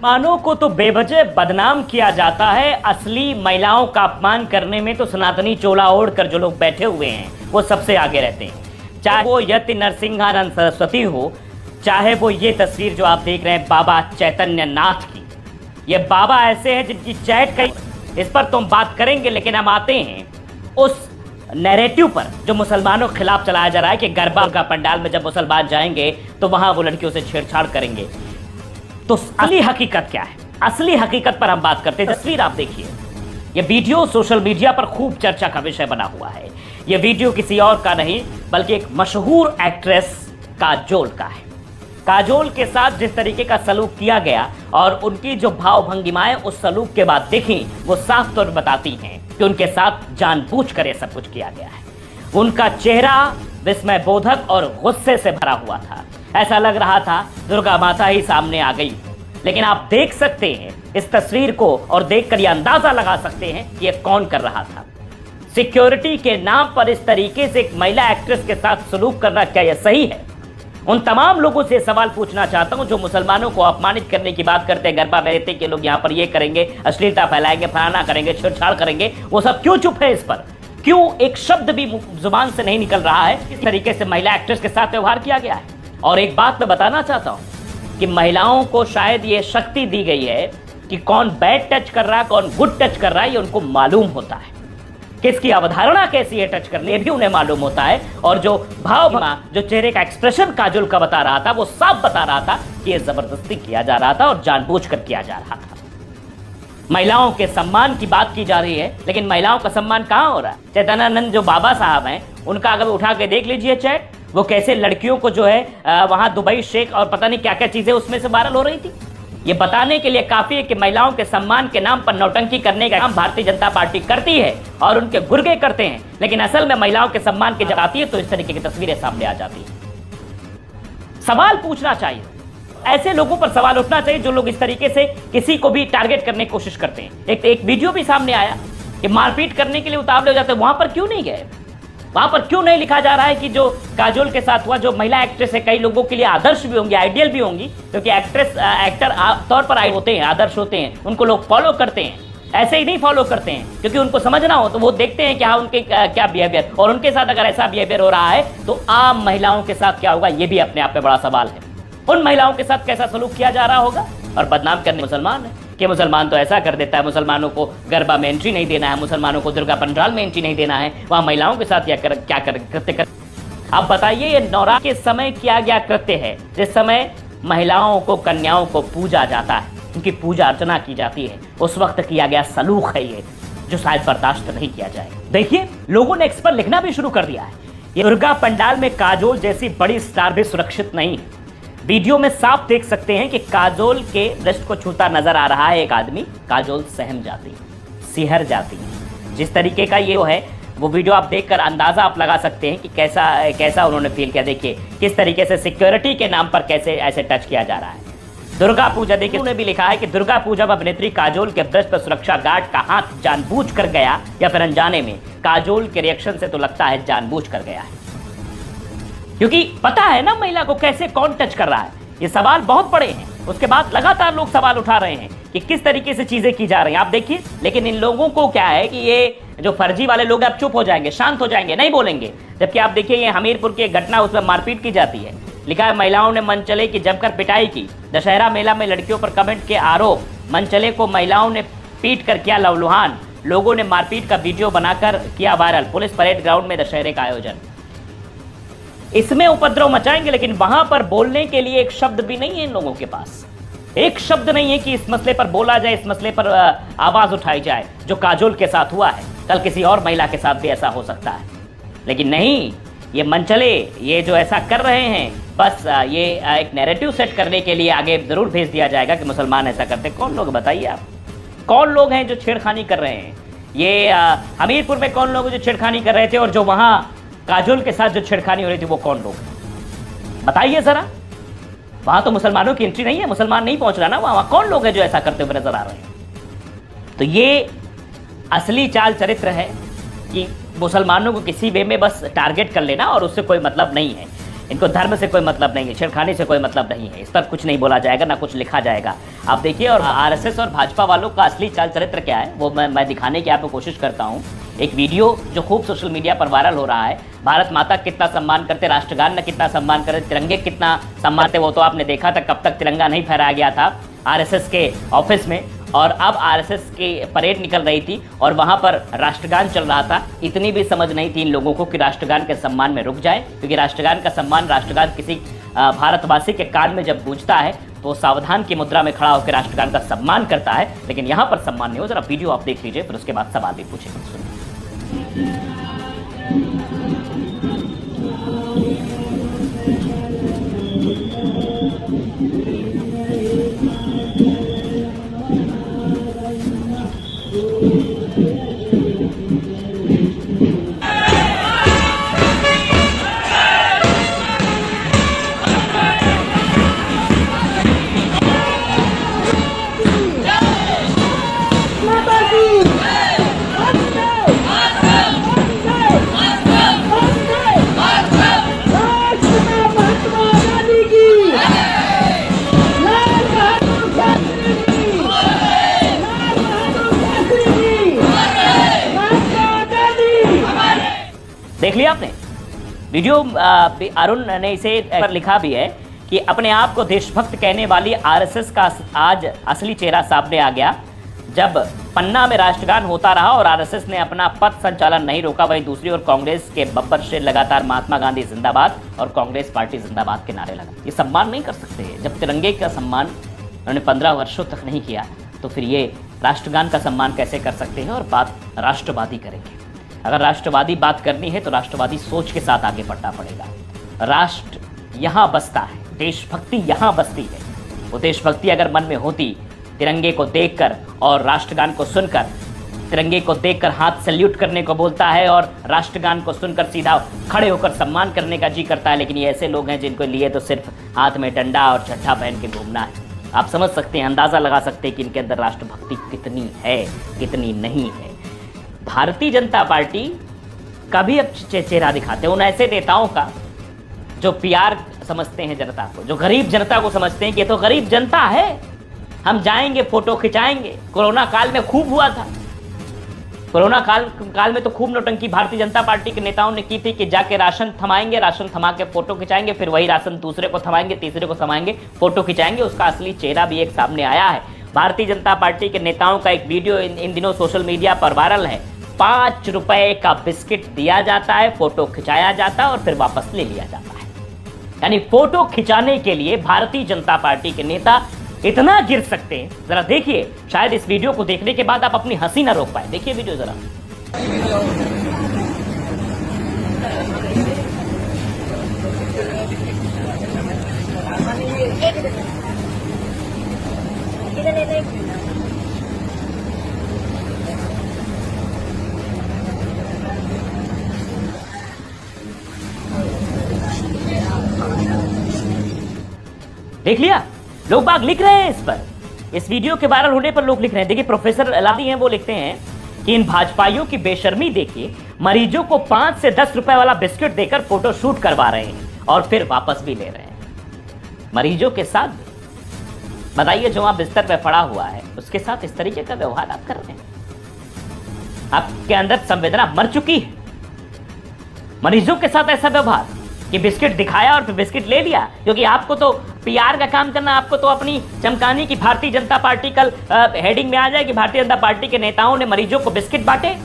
मुसलमानों को तो बेवजह बदनाम किया जाता है, असली महिलाओं का अपमान करने में तो सनातनी चोला ओढ़कर जो लोग बैठे हुए हैं वो सबसे आगे रहते हैं। चाहे वो यति नरसिंहानंद सरस्वती हो, चाहे वो ये तस्वीर जो आप देख रहे हैं बाबा चैतन्य नाथ की। ये बाबा ऐसे हैं जिनकी चैट कई, इस पर तो हम बात करेंगे, लेकिन हम आते हैं उस नैरेटिव पर जो मुसलमानों के खिलाफ चलाया जा रहा है कि गरबा का पंडाल में जब मुसलमान जाएंगे तो वहां वो लड़कियों से छेड़छाड़ करेंगे। तो असली हकीकत क्या है? असली हकीकत पर हम बात करते हैं। तस्वीर आप देखिए, ये वीडियो सोशल मीडिया पर खूब चर्चा का विषय बना हुआ है। ये वीडियो किसी और का नहीं बल्कि एक मशहूर एक्ट्रेस काजोल का है। काजोल के साथ जिस तरीके का सलूक किया गया और उनकी जो भाव भंगिमाएं उस सलूक के बाद दिखी, वो साफ तौर पर बताती हैं कि उनके साथ जानबूझकर ये सब कुछ किया गया है। उनका चेहरा विस्मय बोधक और गुस्से से भरा हुआ था। ऐसा लग रहा था दुर्गा माता ही सामने आ गई। लेकिन आप देख सकते हैं इस तस्वीर को और देखकर यह अंदाजा लगा सकते हैं कि यह कौन कर रहा था। सिक्योरिटी के नाम पर इस तरीके से एक महिला एक्ट्रेस के साथ सलूक करना क्या यह सही है? उन तमाम लोगों से सवाल पूछना चाहता हूं जो मुसलमानों को अपमानित करने की बात करते हैं, गरबा में रहते के लोग यहां पर ये करेंगे, अश्लीलता फैलाएंगे, फलाना करेंगे, छेड़छाड़ करेंगे, वो सब क्यों चुप है? इस पर क्यों एक शब्द भी जुबान से नहीं निकल रहा है? इस तरीके से महिला एक्ट्रेस के साथ व्यवहार किया गया है। और एक बात मैं बताना चाहता हूं कि महिलाओं को शायद ये शक्ति दी गई है कि कौन बैड टच कर रहा है, कौन गुड टच कर रहा है, ये उनको मालूम होता है। किसकी अवधारणा कैसी है टच करने, भी उन्हें मालूम होता है। और जो भाव, जो चेहरे का एक्सप्रेशन काजोल का बता रहा था, वो साफ बता रहा था कि ये जबरदस्ती किया जा रहा था और जानबूझकर किया जा रहा था। महिलाओं के सम्मान की बात की जा रही है, लेकिन महिलाओं का सम्मान कहां हो रहा है? चैतन्यानंद जो बाबा साहब हैं, उनका अगर उठा के देख लीजिए चैट, वो कैसे लड़कियों को जो है वहां दुबई शेख और पता नहीं क्या क्या चीजें उसमें से वायरल हो रही थी। ये बताने के लिए काफी है कि महिलाओं के सम्मान के नाम पर नौटंकी करने का काम भारतीय जनता पार्टी करती है और उनके गुर्गे करते हैं, लेकिन असल में महिलाओं के सम्मान की जब आती है तो इस तरीके की तस्वीरें सामने आ जाती है। सवाल पूछना चाहिए, ऐसे लोगों पर सवाल उठना चाहिए जो लोग इस तरीके से किसी को भी टारगेट करने की कोशिश करते हैं। एक वीडियो भी सामने आया कि मारपीट करने के लिए उतावले हो जाते हैं, वहां पर क्यों नहीं गए? वहां पर क्यों नहीं लिखा जा रहा है कि जो काजोल के साथ हुआ, जो महिला एक्ट्रेस है, कई लोगों के लिए आदर्श भी होंगी, आइडियल भी होंगी, क्योंकि एक्टर तौर पर होते हैं, आदर्श होते हैं, उनको लोग फॉलो करते हैं। ऐसे ही नहीं फॉलो करते हैं, क्योंकि उनको समझना हो तो वो देखते हैं कि हाँ उनके क्या बिहेवियर, और उनके साथ अगर ऐसा बिहेवियर हो रहा है तो आम महिलाओं के साथ क्या होगा, ये भी अपने आप में बड़ा सवाल है। उन महिलाओं के साथ कैसा सलूक किया जा रहा होगा? और बदनाम करने मुसलमान है कि मुसलमान तो ऐसा कर देता है, मुसलमानों को गरबा में एंट्री नहीं देना है, मुसलमानों को दुर्गा पंडाल में एंट्री नहीं देना है, वहां महिलाओं के साथ क्या कृत्य कर। आप बताइए, ये नवरात्र के समय किया गया कृत्य है, जिस समय महिलाओं को, कन्याओं को पूजा जाता है, उनकी पूजा अर्चना की जाती है, उस वक्त किया गया सलूक है ये, जो शायद बर्दाश्त नहीं किया जाए। देखिए, लोगों ने इस पर लिखना भी शुरू कर दिया है। ये दुर्गा पंडाल में काजोल जैसी बड़ी स्टार भी सुरक्षित नहीं है। वीडियो में साफ देख सकते हैं कि काजोल के ब्रेस्ट को छूता नजर आ रहा है एक आदमी। काजोल सहम जाती है, सिहर जाती है। जिस तरीके का ये है, वो वीडियो आप देखकर अंदाजा आप लगा सकते हैं कि कैसा उन्होंने फील किया। देखिए किस तरीके से सिक्योरिटी के नाम पर कैसे ऐसे टच किया जा रहा है। दुर्गा पूजा, देखिए उन्होंने भी लिखा है कि दुर्गा पूजा में अभिनेत्री काजोल के ब्रेस्ट पर सुरक्षा गार्ड का हाथ जानबूझ कर गया या फिर अनजाने में। काजोल के रिएक्शन से तो लगता है जानबूझ कर गया है, क्योंकि पता है ना महिला को कैसे कौन टच कर रहा है। ये सवाल बहुत बड़े हैं। उसके बाद लगातार लोग सवाल उठा रहे हैं कि किस तरीके से चीजें की जा रही हैं, आप देखिए। लेकिन इन लोगों को क्या है कि ये जो फर्जी वाले लोग अब चुप हो जाएंगे, शांत हो जाएंगे, नहीं बोलेंगे। जबकि आप देखिए, ये हमीरपुर की घटना, उसमें मारपीट की जाती है। लिखा है, महिलाओं ने मनचले की जमकर पिटाई की। दशहरा मेला में लड़कियों पर कमेंट के आरोप। मनचले को महिलाओं ने पीट कर किया लवलुहान। लोगों ने मारपीट का वीडियो बनाकर किया वायरल। पुलिस परेड ग्राउंड में दशहरे का आयोजन। इसमें उपद्रव मचाएंगे, लेकिन वहां पर बोलने के लिए एक शब्द भी नहीं है इन लोगों के पास। एक शब्द नहीं है कि इस मसले पर बोला जाए, इस मसले पर आवाज उठाई जाए। जो काजोल के साथ हुआ है, कल किसी और महिला के साथ भी ऐसा हो सकता है। लेकिन नहीं, ये मनचले, ये जो ऐसा कर रहे हैं, बस ये एक नैरेटिव सेट करने के लिए आगे जरूर भेज दिया जाएगा कि मुसलमान ऐसा करते। कौन लोग बताइए आप, कौन लोग हैं जो छेड़खानी कर रहे हैं? ये हमीरपुर में कौन लोग जो छेड़खानी कर रहे थे, और जो वहां काजोल के साथ जो छेड़खानी हो रही थी वो कौन लोग बताइए जरा। वहां तो मुसलमानों की एंट्री नहीं है, मुसलमान नहीं पहुंच रहा ना, वहां कौन लोग हैं जो ऐसा करते हुए नजर आ रहे हैं? तो ये असली चाल चरित्र है कि मुसलमानों को किसी वे में बस टारगेट कर लेना और उससे कोई मतलब नहीं है। इनको धर्म से कोई मतलब नहीं है, छेड़खानी से कोई मतलब नहीं है, इस पर कुछ नहीं बोला जाएगा, ना कुछ लिखा जाएगा। आप देखिए, और आरएसएस और भाजपा वालों का असली चाल चरित्र क्या है वो मैं दिखाने की आपको कोशिश करता हूँ। एक वीडियो जो खूब सोशल मीडिया पर वायरल हो रहा है, भारत माता कितना सम्मान करते, राष्ट्रगान में कितना सम्मान करते, तिरंगे कितना सम्मान करते, वो तो आपने देखा था। कब तक तिरंगा नहीं फहराया गया था आरएसएस के ऑफिस में, और अब आरएसएस की परेड निकल रही थी और वहां पर राष्ट्रगान चल रहा था। इतनी भी समझ नहीं थी इन लोगों को कि राष्ट्रगान के सम्मान में रुक जाए, क्योंकि राष्ट्रगान का सम्मान, राष्ट्रगान किसी भारतवासी के कान में जब गूंजता है तो सावधान की मुद्रा में खड़ा होकर राष्ट्रगान का सम्मान करता है, लेकिन यहाँ पर सम्मान नहीं हो। जरा वीडियो आप देख लीजिए, फिर उसके बाद सवाल भी पूछेंगे। सुनिए। देख लिया आपने वीडियो। अरुण ने इसे पर लिखा भी है कि अपने आप को देशभक्त कहने वाली आरएसएस का आज असली चेहरा सामने आ गया। जब पन्ना में राष्ट्रगान होता रहा और आरएसएस ने अपना पथ संचालन नहीं रोका, वहीं दूसरी ओर कांग्रेस के बब्बर शेर लगातार महात्मा गांधी जिंदाबाद और कांग्रेस पार्टी जिंदाबाद के नारे लगा। ये सम्मान नहीं कर सकते। जब तिरंगे का सम्मान उन्होंने 15 वर्षों तक नहीं किया, तो फिर ये राष्ट्रगान का सम्मान कैसे कर सकते हैं? और बात राष्ट्रवादी करेंगे। अगर राष्ट्रवादी बात करनी है तो राष्ट्रवादी सोच के साथ आगे बढ़ना पड़ेगा। राष्ट्र यहाँ बसता है, देशभक्ति यहाँ बसती है। वो देशभक्ति अगर मन में होती, तिरंगे को देखकर और राष्ट्रगान को सुनकर, तिरंगे को देखकर हाथ सैल्यूट करने को बोलता है और राष्ट्रगान को सुनकर सीधा खड़े होकर सम्मान करने का जी करता है। लेकिन ये ऐसे लोग हैं जिनको लिए तो सिर्फ हाथ में डंडा और चड्ढा पहन के घूमना है। आप समझ सकते हैं, अंदाज़ा लगा सकते हैं कि इनके अंदर राष्ट्रभक्ति कितनी है, कितनी नहीं है। भारतीय जनता पार्टी का भी अब चेहरा दिखाते हैं उन ऐसे नेताओं का जो पीआर समझते हैं जनता को, जो गरीब जनता को समझते हैं कि ये तो गरीब जनता है, हम जाएंगे फोटो खिंचाएंगे। कोरोना काल में खूब हुआ था। कोरोना काल में तो खूब नौटंकी भारतीय जनता पार्टी के नेताओं ने की थी कि जाके राशन थमाएंगे, राशन थमा के फोटो खिंचाएंगे, फिर वही राशन दूसरे को थमाएंगे, तीसरे को थमाएंगे, फोटो खिंचाएंगे। उसका असली चेहरा भी एक सामने आया है। भारतीय जनता पार्टी के नेताओं का एक वीडियो इन दिनों सोशल मीडिया पर वायरल है। 5 रुपए का बिस्किट दिया जाता है, फोटो खिंचाया जाता है और फिर वापस ले लिया जाता है। यानी फोटो खिंचाने के लिए भारतीय जनता पार्टी के नेता इतना गिर सकते हैं। जरा देखिए, शायद इस वीडियो को देखने के बाद आप अपनी हंसी ना रोक पाए। देखिए वीडियो जरा। देख लिया, लोग बाग लिख रहे हैं इस पर। इस वीडियो के वायरल होने पर लोग लिख रहे हैं। देखिए, प्रोफेसर अलादी हैं, वो लिखते हैं कि इन भाजपाइयों की बेशर्मी देखिए, मरीजों को 5 से 10 रुपए वाला बिस्किट देकर फोटो शूट करवा रहे हैं और फिर वापस भी ले रहे हैं। मरीजों के साथ बताइए, जो आप बिस्तर पे पड़ा हुआ है उसके साथ इस तरीके का व्यवहार आप कर रहे हैं। आपके अंदर संवेदना मर चुकी है। मरीजों के साथ ऐसा व्यवहार कि बिस्किट दिखाया और फिर बिस्किट ले लिया, क्योंकि आपको तो पीआर का काम करना, आपको तो अपनी चमकानी की भारतीय जनता पार्टी कल हेडिंग में आ जाए कि भारतीय जनता पार्टी के नेताओं ने मरीजों को बिस्किट बांटे।